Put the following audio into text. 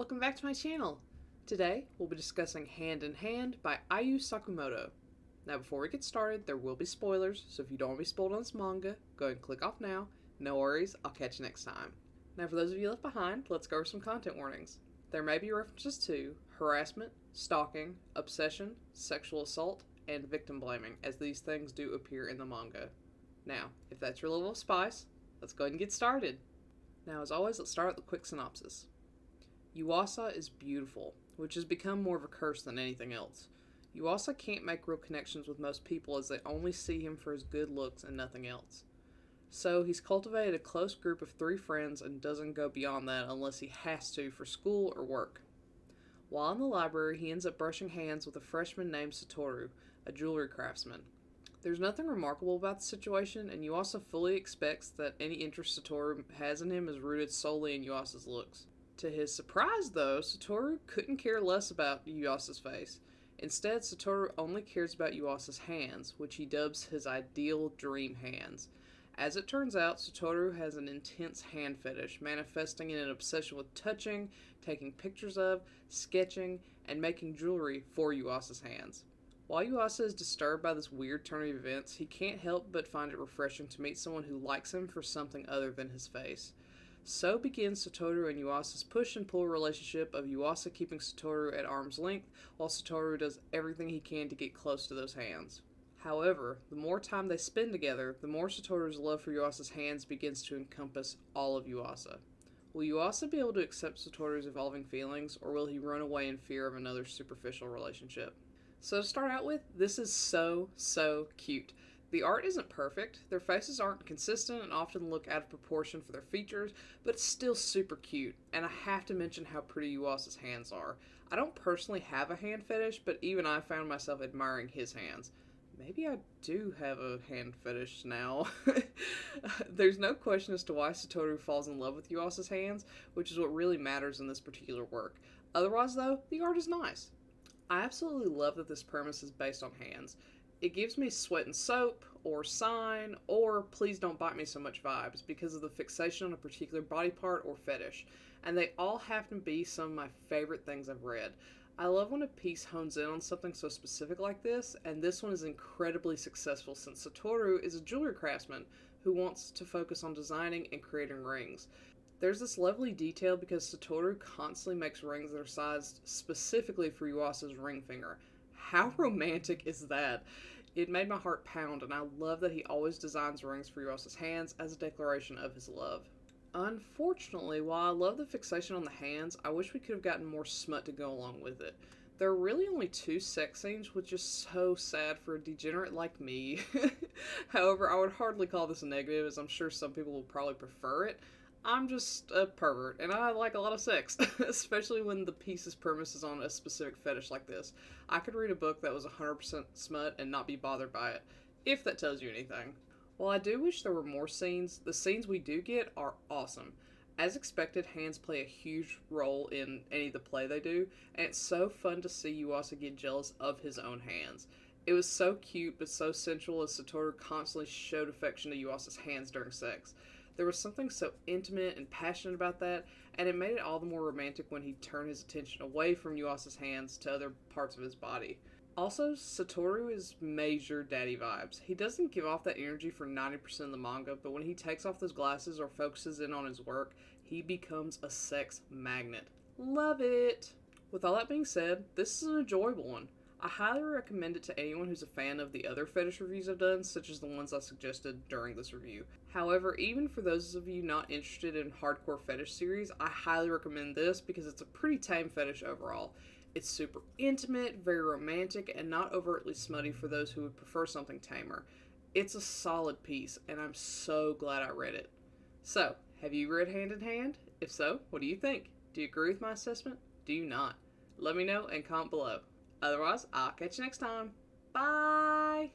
welcome back to my channel. Today, we'll be discussing Hand in Hand by Ayu Sakumoto. Now before we get started, there will be spoilers, so if you don't want to be spoiled on this manga, go ahead and click off now. No worries, I'll catch you next time. Now for those of you left behind, let's go over some content warnings. There may be references to harassment, stalking, obsession, sexual assault, and victim blaming, as these things do appear in the manga. Now, if that's your level of spice, let's go ahead and get started. Now as always, let's start with a quick synopsis. Yuasa is beautiful, which has become more of a curse than anything else. Yuasa can't make real connections with most people as they only see him for his good looks and nothing else. So he's cultivated a close group of 3 friends and doesn't go beyond that unless he has to for school or work. While in the library, he ends up brushing hands with a freshman named Satoru, a jewelry craftsman. There's nothing remarkable about the situation, and Yuasa fully expects that any interest Satoru has in him is rooted solely in Yuasa's looks. To his surprise, though, Satoru couldn't care less about Yuasa's face. Instead, Satoru only cares about Yuasa's hands, which he dubs his ideal dream hands. As it turns out, Satoru has an intense hand fetish, manifesting in an obsession with touching, taking pictures of, sketching, and making jewelry for Yuasa's hands. While Yuasa is disturbed by this weird turn of events, he can't help but find it refreshing to meet someone who likes him for something other than his face. So begins Satoru and Yuasa's push and pull relationship of Yuasa keeping Satoru at arm's length while Satoru does everything he can to get close to those hands. However, the more time they spend together, the more Satoru's love for Yuasa's hands begins to encompass all of Yuasa. Will Yuasa be able to accept Satoru's evolving feelings, or will he run away in fear of another superficial relationship? So to start out with, this is so cute. The art isn't perfect, their faces aren't consistent and often look out of proportion for their features, but it's still super cute, and I have to mention how pretty Yuasa's hands are. I don't personally have a hand fetish, but even I found myself admiring his hands. Maybe I do have a hand fetish now. There's no question as to why Satoru falls in love with Yuasa's hands, which is what really matters in this particular work. Otherwise though, the art is nice. I absolutely love that this premise is based on hands. It gives me Sweat and Soap, or Sign, or Please Don't Bite Me So Much vibes because of the fixation on a particular body part or fetish, and they all happen to be some of my favorite things I've read. I love when a piece hones in on something so specific like this, and this one is incredibly successful since Satoru is a jewelry craftsman who wants to focus on designing and creating rings. There's this lovely detail because Satoru constantly makes rings that are sized specifically for Yuasa's ring finger. How romantic is that? It made my heart pound, and I love that he always designs rings for Yuasa's hands as a declaration of his love. Unfortunately, while I love the fixation on the hands, I wish we could have gotten more smut to go along with it. There are really only 2 sex scenes, which is so sad for a degenerate like me. However, I would hardly call this a negative, as I'm sure some people will probably prefer it. I'm just a pervert, and I like a lot of sex, especially when the piece's premise is on a specific fetish like this. I could read a book that was 100% smut and not be bothered by it, if that tells you anything. While I do wish there were more scenes, the scenes we do get are awesome. As expected, hands play a huge role in any of the play they do, and it's so fun to see Yuasa get jealous of his own hands. It was so cute but so sensual as Satoru constantly showed affection to Yuasa's hands during sex. There was something so intimate and passionate about that, and it made it all the more romantic when he turned his attention away from Yuasa's hands to other parts of his body. Also, Satoru is major daddy vibes. He doesn't give off that energy for 90% of the manga, but when he takes off those glasses or focuses in on his work, he becomes a sex magnet. Love it! With all that being said, this is an enjoyable one. I highly recommend it to anyone who's a fan of the other fetish reviews I've done, such as the ones I suggested during this review. However, even for those of you not interested in hardcore fetish series, I highly recommend this because it's a pretty tame fetish overall. It's super intimate, very romantic, and not overtly smutty for those who would prefer something tamer. It's a solid piece, and I'm so glad I read it. So, have you read Hand in Hand? If so, what do you think? Do you agree with my assessment? Do you not? Let me know and comment below. Otherwise, I'll catch you next time. Bye!